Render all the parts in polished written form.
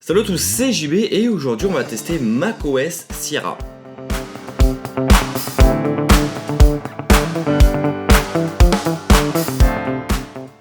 Salut à tous, c'est JB et aujourd'hui on va tester macOS Sierra.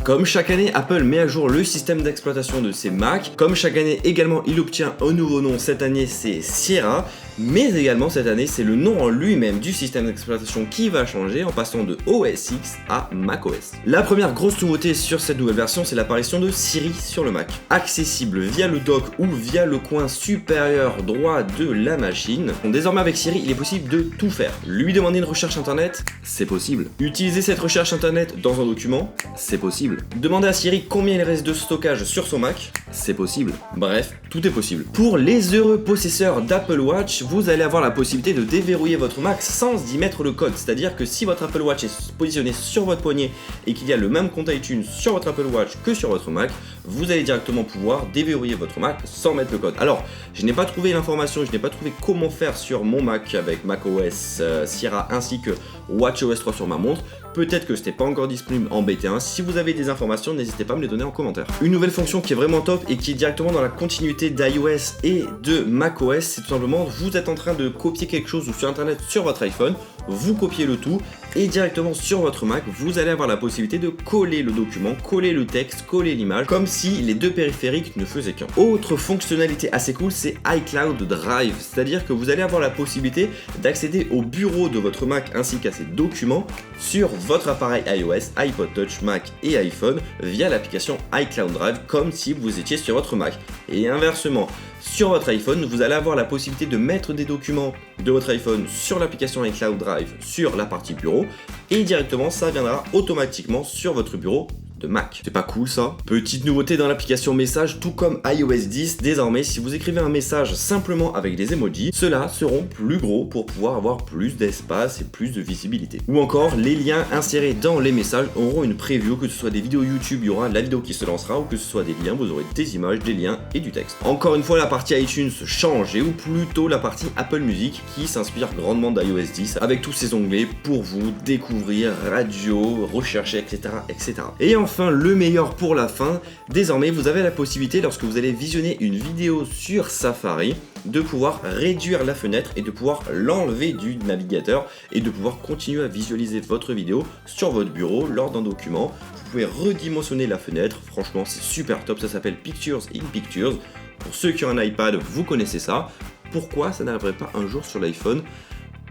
Comme chaque année, Apple met à jour le système d'exploitation de ses Mac. Comme chaque année également, il obtient un nouveau nom. Cette année, c'est Sierra. Mais également, cette année, c'est le nom en lui-même du système d'exploitation qui va changer en passant de OS X à macOS. La première grosse nouveauté sur cette nouvelle version, c'est l'apparition de Siri sur le Mac. Accessible via le dock ou via le coin supérieur droit de la machine. Désormais, avec Siri, il est possible de tout faire. Lui demander une recherche internet, c'est possible. Utiliser cette recherche internet dans un document, c'est possible. Demander à Siri combien il reste de stockage sur son Mac, c'est possible. Bref, tout est possible. Pour les heureux possesseurs d'Apple Watch, vous allez avoir la possibilité de déverrouiller votre Mac sans y mettre le code. C'est-à-dire que si votre Apple Watch est positionné sur votre poignet et qu'il y a le même compte iTunes sur votre Apple Watch que sur votre Mac, vous allez directement pouvoir déverrouiller votre Mac sans mettre le code. Alors, je n'ai pas trouvé l'information, je n'ai pas trouvé comment faire sur mon Mac avec macOS Sierra ainsi que WatchOS 3 sur ma montre. Peut-être que ce n'est pas encore disponible en BT1. Si vous avez des informations, n'hésitez pas à me les donner en commentaire. Une nouvelle fonction qui est vraiment top et qui est directement dans la continuité d'iOS et de macOS, c'est tout simplement, vous êtes en train de copier quelque chose sur internet sur votre iPhone, vous copiez le tout et directement sur votre Mac, vous allez avoir la possibilité de coller le document, coller le texte, coller l'image, comme si les deux périphériques ne faisaient qu'un. Autre fonctionnalité assez cool, c'est iCloud Drive, c'est-à-dire que vous allez avoir la possibilité d'accéder au bureau de votre Mac ainsi qu'à ses documents sur votre appareil iOS, iPod Touch, Mac et iPhone via l'application iCloud Drive comme si vous étiez sur votre Mac. Et inversement, sur votre iPhone, vous allez avoir la possibilité de mettre des documents de votre iPhone sur l'application iCloud Drive sur la partie bureau et directement ça viendra automatiquement sur votre bureau de Mac. C'est pas cool ça? Petite nouveauté dans l'application message, tout comme iOS 10, désormais si vous écrivez un message simplement avec des emojis, ceux-là seront plus gros pour pouvoir avoir plus d'espace et plus de visibilité. Ou encore, les liens insérés dans les messages auront une preview, que ce soit des vidéos YouTube, il y aura la vidéo qui se lancera, ou que ce soit des liens, vous aurez des images, des liens et du texte. Encore une fois, la partie iTunes change, et ou plutôt la partie Apple Music qui s'inspire grandement d'iOS 10 avec tous ces onglets pour vous découvrir radio, rechercher, etc. etc. Et enfin, le meilleur pour la fin, désormais vous avez la possibilité lorsque vous allez visionner une vidéo sur Safari de pouvoir réduire la fenêtre et de pouvoir l'enlever du navigateur et de pouvoir continuer à visualiser votre vidéo sur votre bureau lors d'un document. Vous pouvez redimensionner la fenêtre, franchement c'est super top, ça s'appelle Pictures in Pictures. Pour ceux qui ont un iPad, vous connaissez ça. Pourquoi ça n'arriverait pas un jour sur l'iPhone?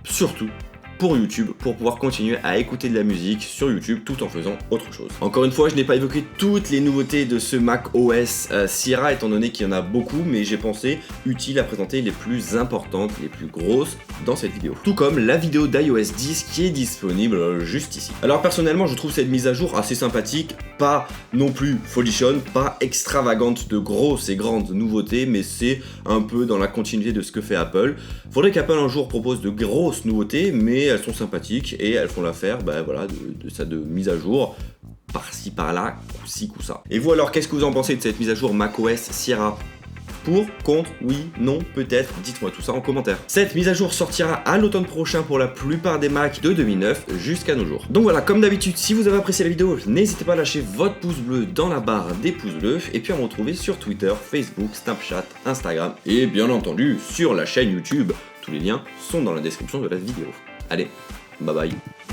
Surtout pour YouTube, pour pouvoir continuer à écouter de la musique sur YouTube tout en faisant autre chose. Encore une fois, je n'ai pas évoqué toutes les nouveautés de ce macOS Sierra étant donné qu'il y en a beaucoup, mais j'ai pensé utile à présenter les plus importantes, les plus grosses dans cette vidéo. Tout comme la vidéo d'iOS 10 qui est disponible juste ici. Alors personnellement, je trouve cette mise à jour assez sympathique, pas non plus folichonne, pas extravagante de grosses et grandes nouveautés, mais c'est un peu dans la continuité de ce que fait Apple. Faudrait qu'Apple un jour propose de grosses nouveautés, mais elles sont sympathiques et elles font l'affaire voilà, de mise à jour par-ci par-là, coup-ci, coup-ça. Et vous alors, qu'est-ce que vous en pensez de cette mise à jour macOS Sierra? Pour, contre, oui, non, peut-être, dites-moi tout ça en commentaire. Cette mise à jour sortira à l'automne prochain pour la plupart des Mac de 2009 jusqu'à nos jours. Donc voilà, comme d'habitude, si vous avez apprécié la vidéo, n'hésitez pas à lâcher votre pouce bleu dans la barre des pouces bleus et puis à me retrouver sur Twitter, Facebook, Snapchat, Instagram et bien entendu sur la chaîne YouTube. Tous les liens sont dans la description de la vidéo. Allez, bye bye.